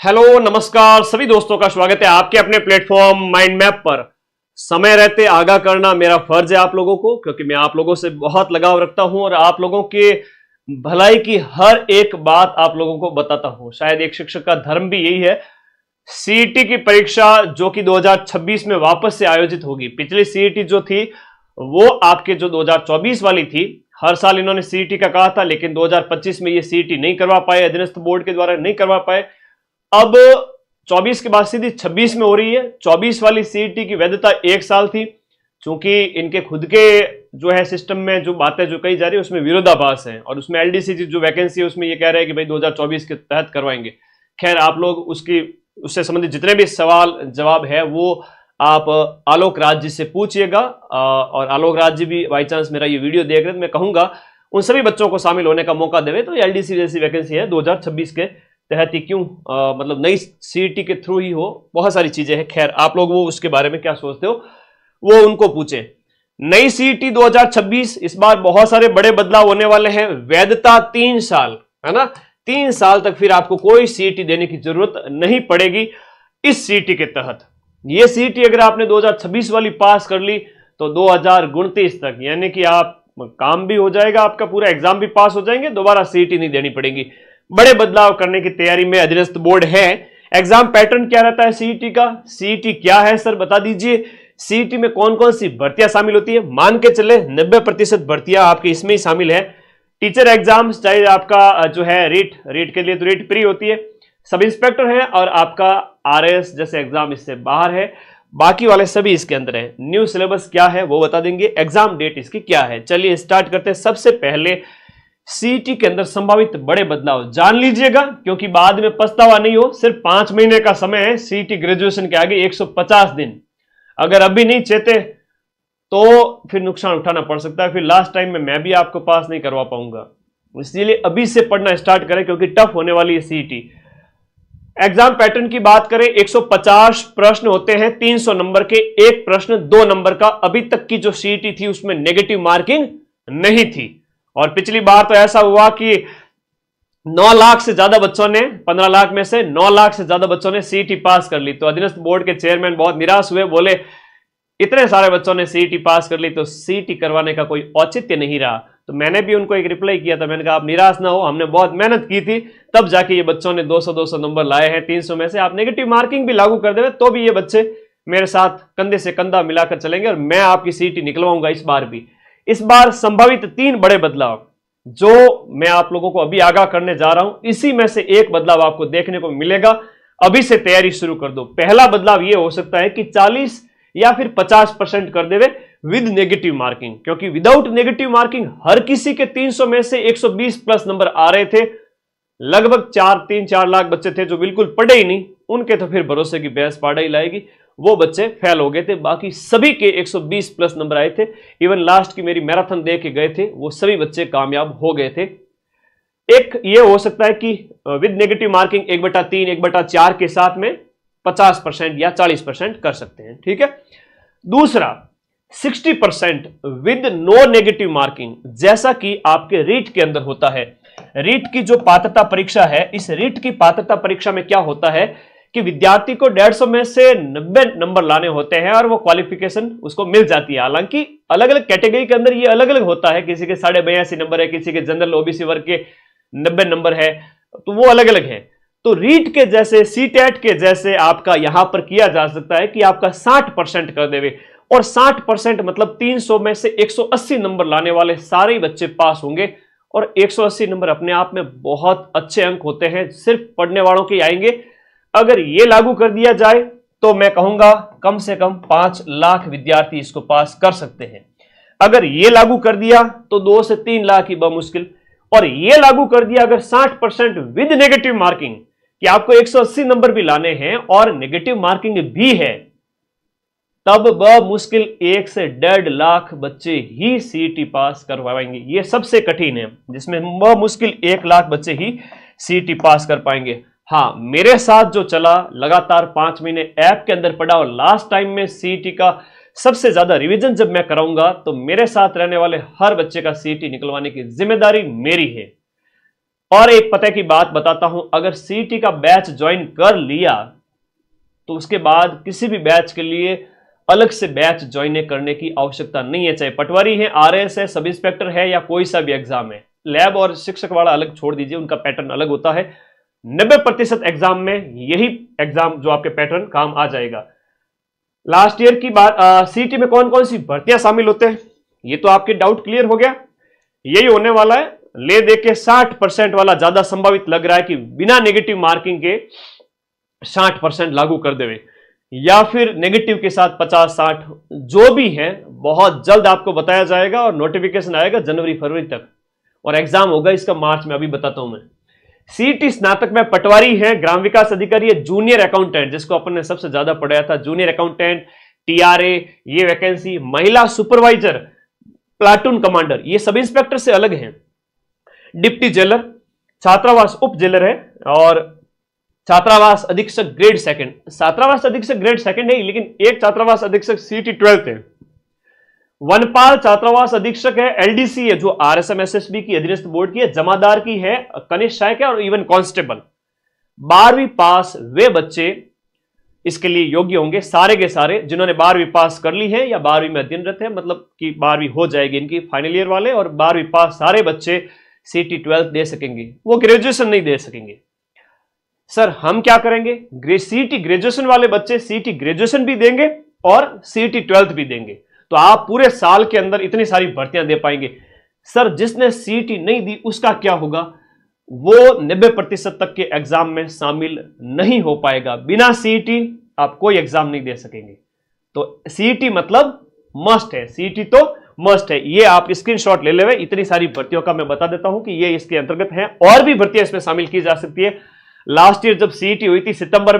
Hello नमस्कार सभी दोस्तों का स्वागत है आपके अपने प्लेटफॉर्म माइंड मैप पर। समय रहते आगाह करना मेरा फर्ज है आप लोगों को, क्योंकि मैं आप लोगों से बहुत लगाव रखता हूं और आप लोगों के भलाई की हर एक बात आप लोगों को बताता हूं। शायद एक शिक्षक का धर्म भी यही है। सीईटी की परीक्षा जो कि 2026 में वापस से आयोजित होगी। पिछली सीईटी जो थी वो आपके जो 2024 वाली थी, हर साल इन्होंने सीईटी का कहा था, लेकिन 2025 में ये सीईटी नहीं करवा पाए, अधीनस्थ बोर्ड के द्वारा नहीं करवा पाए। अब 24 के बाद सीधी 26 में हो रही है। 24 वाली सीईटी की वैधता 1 साल थी, क्योंकि इनके खुद के जो है सिस्टम में जो बातें जो कही जा रही है उसमें विरोधाभास है, और उसमें एलडीसी जो वैकेंसी है उसमें ये कह रहे हैं कि भाई 2024 के तहत करवाएंगे। खैर, आप लोग उससे संबंधित जितने भी सवाल जवाब है वो आप आलोक राज जी से पूछिएगा, और आलोक राज जी भी बाई चांस मेरा ये वीडियो देख रहे हैं तो मैं कहूंगा उन सभी बच्चों को शामिल होने का मौका देवे। तो एलडीसी जैसी वैकेंसी है 2026 के तहत ही क्यों, मतलब नई सीईटी के थ्रू ही हो, बहुत सारी चीजें हैं। खैर, आप लोग वो उसके बारे में क्या सोचते हो वो उनको पूछें। नई सीईटी 2026, इस बार बहुत सारे बड़े बदलाव होने वाले हैं। वैधता 3 साल है ना, 3 साल तक फिर आपको कोई सीईटी देने की जरूरत नहीं पड़ेगी इस सीईटी के तहत। ये सीईटी अगर आपने 2026 वाली पास कर ली तो 2029 तक, यानी कि आप काम भी हो जाएगा, आपका पूरा एग्जाम भी पास हो जाएंगे, दोबारा सीईटी नहीं देनी पड़ेगी। बड़े बदलाव करने की तैयारी में अधीनस्थ बोर्ड है। एग्जाम पैटर्न क्या रहता है सीईटी का? सीईटी क्या है सर बता दीजिए। सीईटी में कौन कौन सी भर्तियां शामिल होती है? मान के चले 90% भर्तियां आपकी इसमें ही शामिल है। टीचर एग्जाम, चाहे आपका जो है रीट के लिए तो रीट प्री होती है, सब इंस्पेक्टर है, और आपका आरएस जैसे एग्जाम इससे बाहर है। बाकी वाले सभी इसके अंदर है। न्यू सिलेबस क्या है वो बता देंगे, एग्जाम डेट इसकी क्या है। चलिए स्टार्ट करते हैं। सबसे पहले सीईटी के अंदर संभावित बड़े बदलाव जान लीजिएगा, क्योंकि बाद में पछतावा नहीं हो। सिर्फ 5 महीने का समय है सीईटी ग्रेजुएशन के आगे, 150 दिन। अगर अभी नहीं चेते तो फिर नुकसान उठाना पड़ सकता है, फिर लास्ट टाइम में मैं भी आपको पास नहीं करवा पाऊंगा। इसलिए अभी से पढ़ना स्टार्ट करें, क्योंकि टफ होने वाली है सीईटी। एग्जाम पैटर्न की बात करें, 150 प्रश्न होते हैं, 300 नंबर के, एक प्रश्न 2 नंबर का। अभी तक की जो सीईटी थी उसमें नेगेटिव मार्किंग नहीं थी, और पिछली बार तो ऐसा हुआ कि 9 लाख से ज्यादा बच्चों ने, 15 लाख में से 9 लाख से ज्यादा बच्चों ने सीईटी पास कर ली। तो अधीनस्थ बोर्ड के चेयरमैन बहुत निराश हुए, बोले इतने सारे बच्चों ने सीईटी पास कर ली तो सीईटी करवाने का कोई औचित्य नहीं रहा। तो मैंने भी उनको एक रिप्लाई किया था, मैंने कहा आप निराश ना हो, हमने बहुत मेहनत की थी, तब जाके ये बच्चों ने 200-200 नंबर लाए हैं। 300 में से आप नेगेटिव मार्किंग भी लागू कर देवे तो भी ये बच्चे मेरे साथ कंधे से कंधा मिलाकर चलेंगे, और मैं आपकी सीईटी निकलवाऊंगा इस बार भी। इस बार संभावित 3 बड़े बदलाव जो मैं आप लोगों को अभी आगाह करने जा रहा हूं, इसी में से एक बदलाव आपको देखने को मिलेगा। अभी से तैयारी शुरू कर दो। पहला बदलाव यह हो सकता है कि 40 या फिर 50% कर देवे विद नेगेटिव मार्किंग, क्योंकि विदाउट नेगेटिव मार्किंग हर किसी के 300 में से 120 प्लस नंबर आ रहे थे। लगभग 3-4 लाख बच्चे थे जो बिल्कुल पढ़े ही नहीं, उनके तो फिर भरोसे की भैंस पाड़ा ही लाएगी, वो बच्चे फेल हो गए थे। बाकी सभी के 120 प्लस नंबर आए थे। इवन लास्ट की मेरी मैराथन देख के गए थे वो सभी बच्चे कामयाब हो गए थे। एक ये हो सकता है कि विद नेगेटिव मार्किंग 1/3, 1/4 के साथ में 50% या 40% कर सकते हैं, ठीक है। दूसरा 60% विद नो नेगेटिव मार्किंग, जैसा कि आपके रीट के अंदर होता है। रीट की जो पात्रता परीक्षा है, इस रीट की पात्रता परीक्षा में क्या होता है कि विद्यार्थी को 150 में से 90 नंबर लाने होते हैं और वो क्वालिफिकेशन उसको मिल जाती है। हालांकि अलग अलग कैटेगरी के अंदर ये अलग अलग होता है, किसी के 82.5 नंबर है, किसी के जनरल ओबीसी वर्ग के 90 नंबर है, तो वो अलग अलग है। तो रीट के जैसे, सीटेट के जैसे आपका यहां पर किया जा सकता है कि आपका 60% कर देवे, और 60% मतलब 300 में से 180 नंबर लाने वाले सारे बच्चे पास होंगे। और 180 नंबर अपने आप में बहुत अच्छे अंक होते हैं, सिर्फ पढ़ने वालों के आएंगे। अगर ये लागू कर दिया जाए तो मैं कहूंगा कम से कम 5 लाख विद्यार्थी इसको पास कर सकते हैं। अगर ये लागू कर दिया तो 2 से 3 लाख ही बमुश्किल। और ये लागू कर दिया अगर 60% विद नेगेटिव मार्किंग, कि आपको 180 नंबर भी लाने हैं और नेगेटिव मार्किंग भी है, तब बमुश्किल 1 से 1.5 लाख बच्चे ही सीईटी पास करवाएंगे। ये सबसे कठिन है, जिसमें बमुश्किल 1 लाख बच्चे ही सीईटी पास कर पाएंगे। हाँ, मेरे साथ जो चला लगातार 5 महीने ऐप के अंदर पढ़ा, और लास्ट टाइम में सीईटी का सबसे ज्यादा रिवीजन जब मैं कराऊंगा तो मेरे साथ रहने वाले हर बच्चे का सीईटी निकलवाने की जिम्मेदारी मेरी है। और एक पता की बात बताता हूं, अगर सीईटी का बैच ज्वाइन कर लिया तो उसके बाद किसी भी बैच के लिए अलग से बैच ज्वाइन करने की आवश्यकता नहीं है, चाहे पटवारी है, आरएस है, सब इंस्पेक्टर है या कोई सा भी एग्जाम है। लैब और शिक्षक वाला अलग छोड़ दीजिए, उनका पैटर्न अलग होता है। 90% एग्जाम में यही एग्जाम जो आपके पैटर्न काम आ जाएगा। लास्ट ईयर की बात, सीईटी में कौन कौन सी भर्तियां शामिल होते हैं, ये तो आपके डाउट क्लियर हो गया। यही होने वाला है, ले दे के 60% वाला ज्यादा संभावित लग रहा है कि बिना नेगेटिव मार्किंग के 60% लागू कर देवे, या फिर नेगेटिव के साथ 50-60, जो भी है बहुत जल्द आपको बताया जाएगा और नोटिफिकेशन आएगा जनवरी फरवरी तक, और एग्जाम होगा इसका मार्च में, अभी बताता हूं मैं। सीईटी स्नातक में पटवारी है, ग्राम विकास अधिकारी है, जूनियर अकाउंटेंट जिसको अपन ने सबसे ज्यादा पढ़ाया था, जूनियर अकाउंटेंट, टीआरए, ये वैकेंसी, महिला सुपरवाइजर, प्लाटून कमांडर, ये सब इंस्पेक्टर से अलग हैं, डिप्टी जेलर, छात्रावास उप जेलर है, और छात्रावास अधीक्षक ग्रेड सेकंड। छात्रावास अधीक्षक ग्रेड सेकंड है, लेकिन एक छात्रावास अधीक्षक सीईटी 12th है। वनपाल छात्रावास अधीक्षक है, एलडीसी है जो आरएसएम एसएसबी की अधीनस्थ बोर्ड की है, जमादार की है, कनिष्ठ सहायक है, और इवन कांस्टेबल। 12वीं पास वे बच्चे इसके लिए योग्य होंगे, सारे के सारे जिन्होंने 12वीं पास कर ली है या 12वीं में अध्ययनरत है, मतलब कि 12वीं हो जाएगी इनकी फाइनल ईयर वाले, और 12वीं पास सारे बच्चे सीईटी 12th दे सकेंगे, वो ग्रेजुएशन नहीं दे सकेंगे। सर हम क्या करेंगे, सीईटी ग्रेजुएशन वाले बच्चे सीईटी ग्रेजुएशन भी देंगे और सीईटी 12th भी देंगे, तो आप पूरे साल के अंदर इतनी सारी भर्तियां दे पाएंगे। सर जिसने सीईटी नहीं दी उसका क्या होगा, वो 90% तक के एग्जाम में शामिल नहीं हो पाएगा। बिना सीईटी आप कोई एग्जाम नहीं दे सकेंगे। तो सीईटी मतलब मस्ट है, सीईटी तो मस्ट है, ये आप स्क्रीनशॉट ले लेवे। इतनी सारी भर्तियों का मैं बता देता हूं कि ये इसके अंतर्गत है, और भी भर्तियां इसमें शामिल की जा सकती है। लास्ट ईयर जब सीईटी हुई थी सितंबर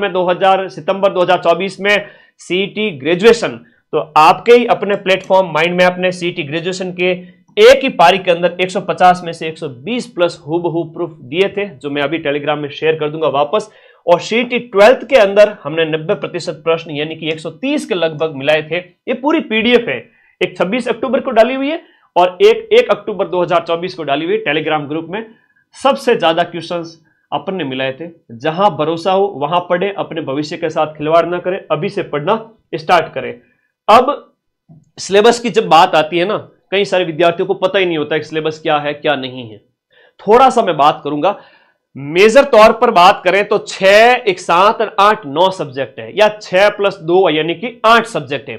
2024 में सीईटी ग्रेजुएशन, तो आपके ही अपने प्लेटफॉर्म माइंड मैप ने सीईटी ग्रेजुएशन के एक ही पारी के अंदर 150 में से 120 प्लस हूबहू प्रूफ दिए थे, जो मैं अभी टेलीग्राम में शेयर कर दूंगा वापस। और सीईटी 12th के अंदर हमने 90% प्रश्न यानी कि 130 के लगभग मिलाए थे। ये पूरी पीडीएफ है, एक 26 अक्टूबर को डाली हुई है और एक 1 अक्टूबर 2024 को डाली हुई है टेलीग्राम ग्रुप में। सबसे ज्यादा क्वेश्चंस अपन ने मिलाए थे। जहां भरोसा हो वहां पढ़े, अपने भविष्य के साथ खिलवाड़ ना करें, अभी से पढ़ना स्टार्ट करें। अब सिलेबस की जब बात आती है ना, कई सारे विद्यार्थियों को पता ही नहीं होता कि सिलेबस क्या है क्या नहीं है। थोड़ा सा मैं बात करूंगा, मेजर तौर पर बात करें तो 6, 1, 7 और 8, 9 सब्जेक्ट है, या 6 + 2 यानी कि 8 सब्जेक्ट है।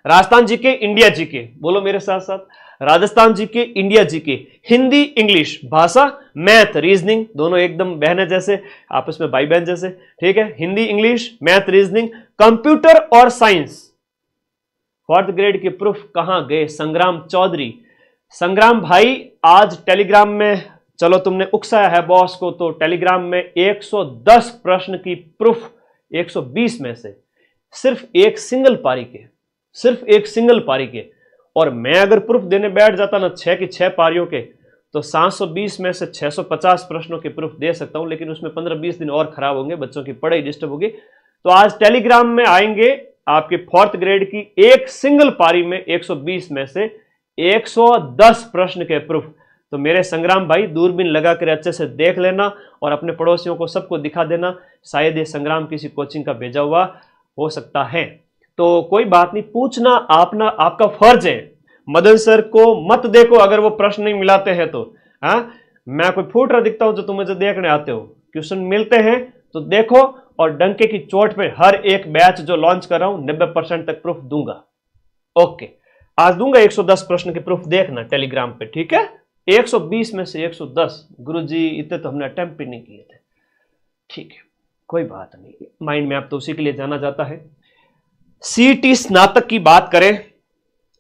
राजस्थान जीके, इंडिया जीके, बोलो मेरे साथ साथ, Rajasthan GK, India GK, Hindi, English, भाषा, मैथ, रीजनिंग, दोनों एकदम बहन जैसे, आपस में भाई बहन जैसे, ठीक है। Hindi, English, math, reasoning, computer और साइंस। 4th ग्रेड के प्रूफ कहां गए, संग्राम चौधरी। संग्राम भाई आज टेलीग्राम में, चलो तुमने उकसाया है बॉस को, तो टेलीग्राम में 110 प्रश्न की प्रूफ 120 में से सिर्फ एक सिंगल पारी के, सिर्फ एक सिंगल पारी के। और मैं अगर प्रूफ देने बैठ जाता ना 6 की 6 पारियों के, तो 720 में से 650 प्रश्नों के प्रूफ दे सकता हूं, लेकिन उसमें 15-20 दिन और खराब होंगे, बच्चों की पढ़ाई डिस्टर्ब होगी। तो आज टेलीग्राम में आएंगे आपके 4th ग्रेड की एक सिंगल पारी में 120 में से 110 प्रश्न के प्रूफ। तो मेरे संग्राम भाई दूरबीन लगा कर अच्छे से देख लेना और अपने पड़ोसियों को सबको दिखा देना, शायद ये संग्राम किसी कोचिंग का भेजा हुआ हो सकता है। तो कोई बात नहीं, पूछना आपका फर्ज है। मदन सर को मत देखो अगर वो प्रश्न नहीं मिलाते हैं तो। हाँ, मैं कोई फूट रहा दिखता हूं जो तुम मुझे देखने आते हो, क्वेश्चन मिलते हैं तो देखो, और डंके की चोट पे हर एक बैच जो लॉन्च कर रहा हूं 90% तक प्रूफ दूंगा। ओके, आज दूंगा 110 प्रश्न के प्रूफ, देखना टेलीग्राम पे, ठीक है। 120 में से 110, गुरुजी इतने तो हमने अटेम्प्ट भी नहीं किए थे, ठीक है, कोई बात नहीं। माइंड मैप तो उसी के लिए जाना जाता है। सीईटी स्नातक की बात करें,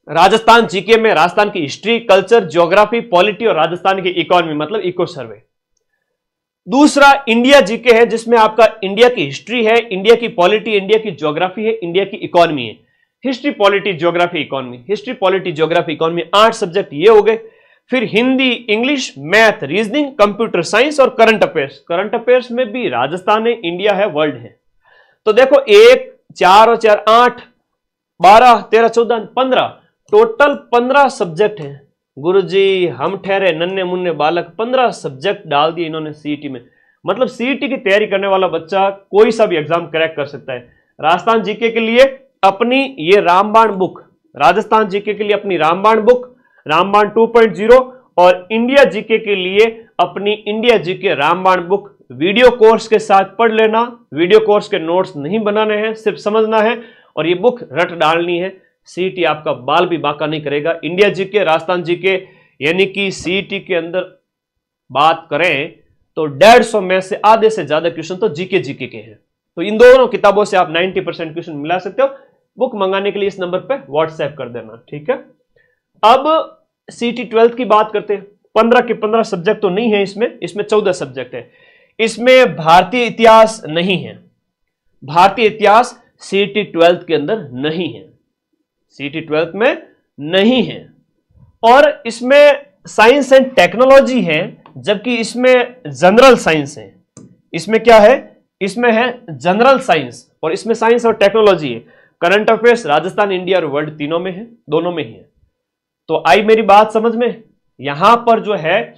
राजस्थान जीके में राजस्थान की हिस्ट्री, कल्चर, ज्योग्राफी, पॉलिटी और राजस्थान की इकोनॉमी मतलब इको सर्वे। दूसरा इंडिया जीके है, जिसमें आपका इंडिया की हिस्ट्री है, इंडिया की पॉलिटी, इंडिया की ज्योग्राफी है, इंडिया की इकोनॉमी है। History, polity, geography, economy, history, polity, geography, economy, 8 subject ये हो गए। फिर Hindi, English, math, reasoning, computer science और करंट अफेयर्स। करंट अफेयर्स में भी राजस्थान है, इंडिया है, वर्ल्ड है। तो देखो 1, 4 और 4, 8, 12, 13, 14, 15, टोटल 15 सब्जेक्ट हैं। गुरुजी हम ठहरे नन्हे मुन्ने बालक, 15 सब्जेक्ट डाल दिए इन्होंने सीईटी में। मतलब सीईटी की तैयारी करने वाला बच्चा कोई सा भी एग्जाम क्रैक कर सकता है। राजस्थान जीके के लिए अपनी ये रामबाण बुक, राजस्थान जीके के लिए अपनी रामबाण बुक, रामबाण 2.0, और इंडिया जीके के लिए अपनी इंडिया जीके रामबाण बुक वीडियो कोर्स के साथ पढ़ लेना। वीडियो कोर्स के नोट्स नहीं बनाने हैं, सिर्फ समझना है और ये बुक रट डालनी है। सीईटी आपका बाल भी बांका नहीं करेगा। इंडिया जीके, राजस्थान जीके, यानी कि सीईटी के अंदर बात करें तो 150 में से आधे से ज्यादा क्वेश्चन तो जीके के हैं। तो इन दोनों किताबों से आप 90% क्वेश्चन मिला सकते हो। बुक मंगाने के लिए इस नंबर पे व्हाट्सएप कर देना, ठीक है। अब सीईटी 12th की बात करते हैं। 15 के 15 सब्जेक्ट तो नहीं है इसमें 14 सब्जेक्ट है। इसमें भारतीय इतिहास नहीं है। भारतीय इतिहास सीईटी 12th के अंदर नहीं है, सीईटी 12th में नहीं है। और इसमें साइंस एंड टेक्नोलॉजी है, जबकि इसमें जनरल साइंस है। इसमें क्या है? इसमें है जनरल साइंस, और इसमें साइंस और टेक्नोलॉजी है। करंट अफेयर्स राजस्थान, इंडिया और वर्ल्ड तीनों में है, दोनों में ही है। तो आई मेरी बात समझ में? यहां पर जो है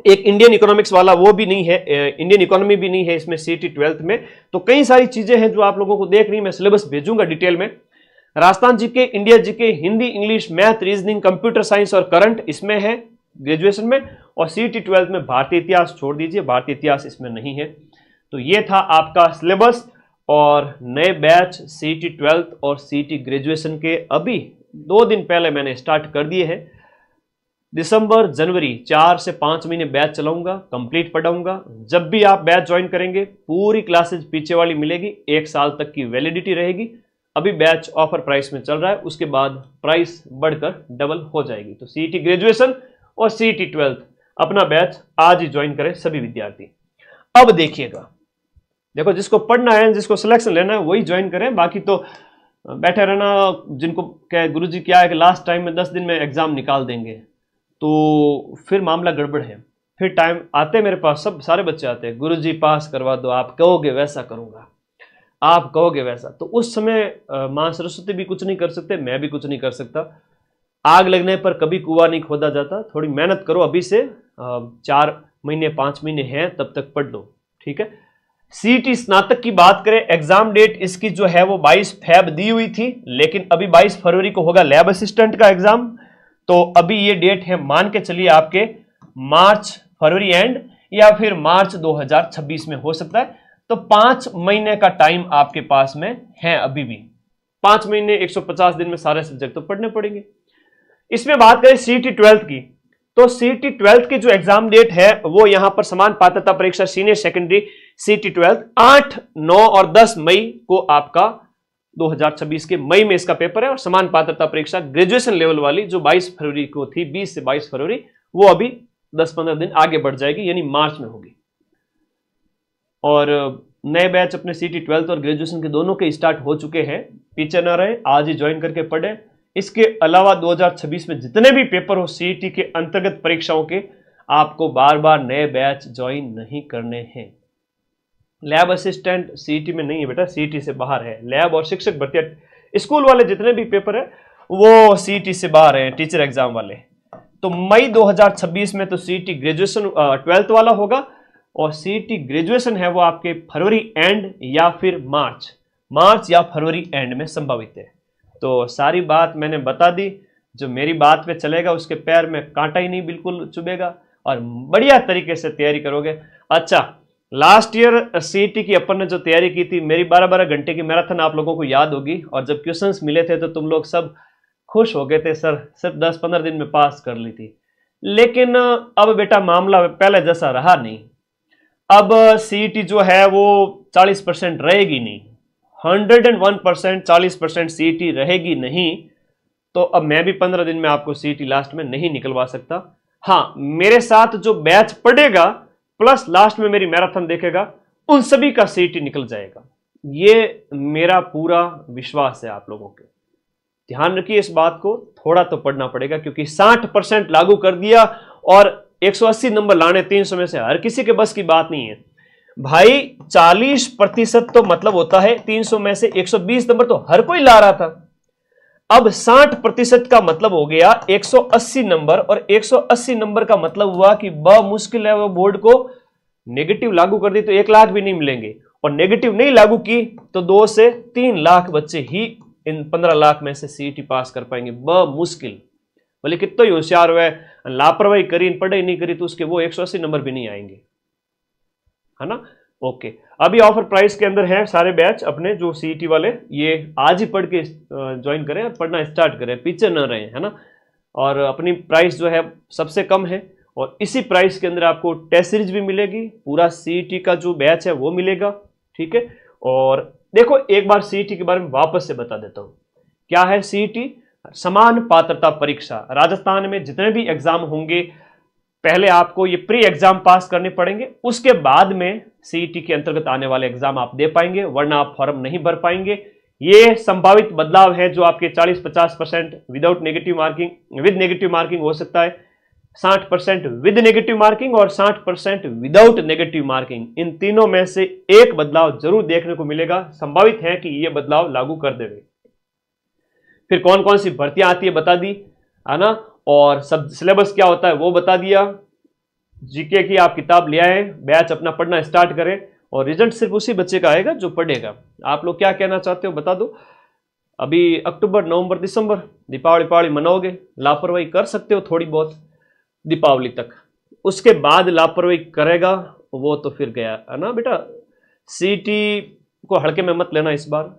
एक इंडियन इकोनॉमिक्स वाला वो भी नहीं है, इंडियन इकोनॉमी भी नहीं है इसमें सीईटी 12th में। तो कई सारी चीजें हैं जो आप लोगों को देख रही, मैं सिलेबस भेजूंगा डिटेल में। Rajasthan GK, India GK, Hindi, English, math, reasoning, computer science और करंट इसमें है ग्रेजुएशन में। और सीईटी 12th में भारतीय इतिहास छोड़ दीजिए, भारतीय इतिहास इसमें नहीं है। तो ये था आपका सिलेबस। और नए बैच सीईटी 12th और सीईटी ग्रेजुएशन के अभी 2 दिन पहले मैंने स्टार्ट कर दिए हैं। दिसंबर, जनवरी 4 से 5 महीने बैच चलाऊंगा, कंप्लीट पढ़ाऊंगा। जब भी आप बैच ज्वाइन करेंगे पूरी क्लासेज पीछे वाली मिलेगी, 1 साल तक की वैलिडिटी रहेगी। अभी बैच ऑफर प्राइस में चल रहा है, उसके बाद प्राइस बढ़कर डबल हो जाएगी। तो सीईटी ग्रेजुएशन और सीईटी 12th अपना बैच आज ही ज्वाइन करें सभी विद्यार्थी। अब देखिएगा, देखो जिसको पढ़ना है, जिसको सिलेक्शन लेना है वही ज्वाइन करें, बाकी तो बैठे रहना। जिनको क्या है, गुरुजी क्या है कि लास्ट टाइम में 10 दिन में एग्जाम निकाल देंगे, तो फिर मामला गड़बड़ है। फिर टाइम आते मेरे पास, सब सारे बच्चे आते हैं, गुरुजी पास करवा दो, आप कहोगे वैसा करूंगा, आप कहोगे वैसा। तो उस समय मां सरस्वती भी कुछ नहीं कर सकते, मैं भी कुछ नहीं कर सकता। आग लगने पर कभी कुआं नहीं खोदा जाता। थोड़ी मेहनत करो, अभी से 4 महीने 5 महीने हैं, तब तक पढ़ लो, ठीक है। सीईटी स्नातक की बात करें, एग्जाम डेट इसकी जो है वो 22 फेब दी हुई थी, लेकिन अभी 22 फरवरी को होगा लैब असिस्टेंट का एग्जाम। तो अभी ये डेट है, मान के चलिए आपके मार्च फरवरी एंड या फिर मार्च 2026 में हो सकता है। तो 5 महीने का टाइम आपके पास में है अभी भी। 5 महीने 150 दिन में सारे सब्जेक्ट तो पढ़ने पड़ेंगे। इसमें बात करें सीईटी 12th की, तो सीईटी 12th की जो एग्जाम डेट है वो यहां पर समान पात्रता परीक्षा सीनियर सेकेंडरी सीईटी 12th 8, 9 और 10 मई को आपका 2026 के मई में इसका पेपर है। और समान पात्रता परीक्षा ग्रेजुएशन लेवल वाली जो 22 फरवरी को थी, 20 से 22 फरवरी, वो अभी 10-15 दिन आगे बढ़ जाएगी, यानी मार्च में होगी। और नए बैच अपने सीईटी 12th और ग्रेजुएशन के दोनों के स्टार्ट हो चुके हैं, पीछे ना रहे, आज ही ज्वाइन करके पढ़े। इसके अलावा 2026 में जितने भी पेपर हो सीईटी के अंतर्गत परीक्षाओं के, आपको बार बार नए बैच ज्वाइन नहीं करने हैं। लैब असिस्टेंट सीईटी में नहीं है बेटा, सीईटी से बाहर है। लैब और शिक्षक भर्ती स्कूल वाले जितने भी पेपर है वो सीईटी से बाहर है, टीचर एग्जाम वाले। तो मई 2026 में तो सीईटी ग्रेजुएशन 12th वाला होगा, और सीईटी ग्रेजुएशन है वो आपके फरवरी एंड या फिर मार्च या फरवरी एंड में संभावित है। तो सारी बात मैंने बता दी। जो मेरी बात पे चलेगा उसके पैर में कांटा ही नहीं बिल्कुल चुभेगा, और बढ़िया तरीके से तैयारी करोगे। अच्छा, लास्ट ईयर सीईटी की अपन ने जो तैयारी की थी, मेरी 12-12 घंटे की मैराथन आप लोगों को याद होगी। और जब क्वेश्चंस मिले थे तो तुम लोग सब खुश हो गए थे, सर सिर्फ 10-15 दिन में पास कर ली थी। लेकिन अब बेटा मामला पहले जैसा रहा नहीं। अब सीईटी जो है वो 40% रहेगी नहीं, 101% 40% सीईटी रहेगी नहीं। तो अब मैं भी 15 दिन में आपको सीईटी लास्ट में नहीं निकलवा सकता। हाँ, मेरे साथ जो बैच पढ़ेगा प्लस लास्ट में मेरी मैराथन देखेगा, उन सभी का सीईटी निकल जाएगा। ये मेरा पूरा विश्वास है आप लोगों के। ध्यान रखिए इस बात को, थोड़ा तो पढ़ना पड़ेगा, क्योंकि 60% लागू कर दिया और 180 नंबर लाने 300 में से हर किसी के बस की बात नहीं है भाई। 40% तो मतलब होता है 300 में से 120 नंबर तो हर कोई ला रहा था। अब 60% का मतलब हो गया 180 नंबर, और 180 नंबर का मतलब हुआ कि ब मुश्किल है वो बोर्ड को नेगेटिव लागू कर दी तो 1 लाख भी नहीं मिलेंगे, और नेगेटिव नहीं लागू की तो 2 से 3 लाख बच्चे ही इन 15 लाख में से सीईटी पास कर पाएंगे, ब मुश्किल। बोले कितना ही होशियार हुआ, लापरवाही करी, पढ़ाई नहीं करी तो उसके वो 180 नंबर भी नहीं आएंगे, है ना। ओके, अभी ऑफर प्राइस के अंदर है सारे बैच अपने जो सीईटी वाले, ये आज ही पढ़ के ज्वाइन करें और पढ़ना स्टार्ट करें, पीछे न रहें, है ना। और अपनी प्राइस जो है सबसे कम है, और इसी प्राइस के अंदर आपको टेस्ट सीरीज भी मिलेगी, पूरा सीईटी का जो बैच है वो मिलेगा, ठीक है। और देखो एक बार सीईटी के बारे में वापस से बता देता हूं, क्या है सीईटी? समान पात्रता परीक्षा। राजस्थान में जितने भी एग्जाम होंगे पहले आपको ये प्री एग्जाम पास करने पड़ेंगे, उसके बाद में सीईटी के अंतर्गत आने वाले एग्जाम आप दे पाएंगे, वरना आप फॉर्म नहीं भर पाएंगे। ये संभावित बदलाव है जो आपके 40-50% without negative marking, with negative marking हो सकता है, 60% विद नेगेटिव मार्किंग और 60% विदाउट नेगेटिव मार्किंग, इन तीनों में से एक बदलाव जरूर देखने को मिलेगा, संभावित है कि यह बदलाव लागू कर देंगे। फिर कौन कौन सी भर्तियां आती है बता दी, है ना, और सब सिलेबस क्या होता है वो बता दिया। जीके की आप किताब ले आए, बैच अपना पढ़ना स्टार्ट करें, और रिजल्ट सिर्फ उसी बच्चे का आएगा जो पढ़ेगा। आप लोग क्या कहना चाहते हो बता दो। अभी अक्टूबर, नवंबर, दिसंबर दीपावली मनाओगे, लापरवाही कर सकते हो थोड़ी बहुत दीपावली तक, उसके बाद लापरवाही करेगा वो तो फिर गया, है ना बेटा। सीईटी को हल्के में मत लेना इस बार।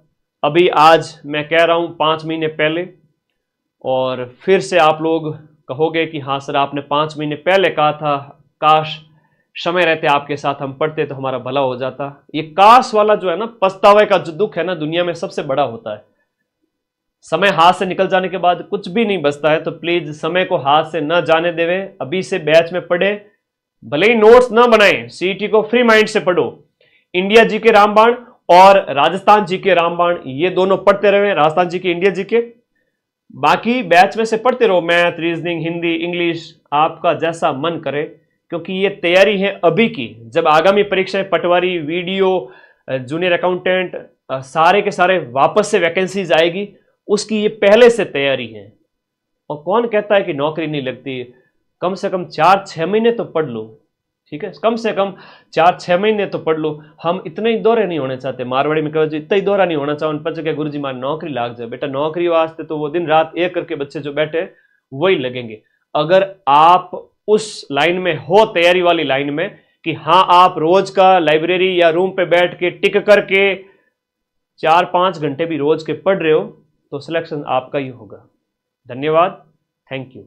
अभी आज मैं कह रहा हूं 5 महीने पहले, और फिर से आप लोग कहोगे कि हाँ सर आपने 5 महीने पहले कहा था, काश समय रहते आपके साथ हम पढ़ते तो हमारा भला हो जाता। ये काश वाला जो है ना, पछतावे का जो दुख है ना, दुनिया में सबसे बड़ा होता है। समय हाथ से निकल जाने के बाद कुछ भी नहीं बचता है, तो प्लीज समय को हाथ से न जाने देवे, अभी से बैच में पढ़े, भले ही नोट्स ना बनाए, सीईटी को फ्री माइंड से पढ़ो। इंडिया जीके रामबाण और राजस्थान जीके रामबाण ये दोनों पढ़ते रहे, राजस्थान जीके, इंडिया जीके, बाकी बैच में से पढ़ते रहो, मैथ, रीजनिंग, हिंदी, इंग्लिश, आपका जैसा मन करे, क्योंकि ये तैयारी है अभी की। जब आगामी परीक्षाएं, पटवारी, वीडियो, जूनियर अकाउंटेंट, सारे के सारे वापस से वैकेंसीज आएगी, उसकी ये पहले से तैयारी है। और कौन कहता है कि नौकरी नहीं लगती, कम से कम 4-6 महीने तो पढ़ लो, ठीक है, कम से कम 4-6 महीने तो पढ़ लो। हम इतने ही दौरे नहीं होने चाहते, मारवाड़ी में कहो इतना ही दौरा नहीं होना चाहो पच के गुरु जी मान नौकरी लाग जाए। बेटा नौकरी वास्ते तो वो दिन रात एक करके बच्चे जो बैठे वही लगेंगे। अगर आप उस लाइन में हो, तैयारी वाली लाइन में, कि हाँ आप रोज का लाइब्रेरी या रूम पे बैठ के टिक करके 4-5 घंटे भी रोज के पढ़ रहे हो, तो सिलेक्शन आपका ही होगा। धन्यवाद, थैंक यू।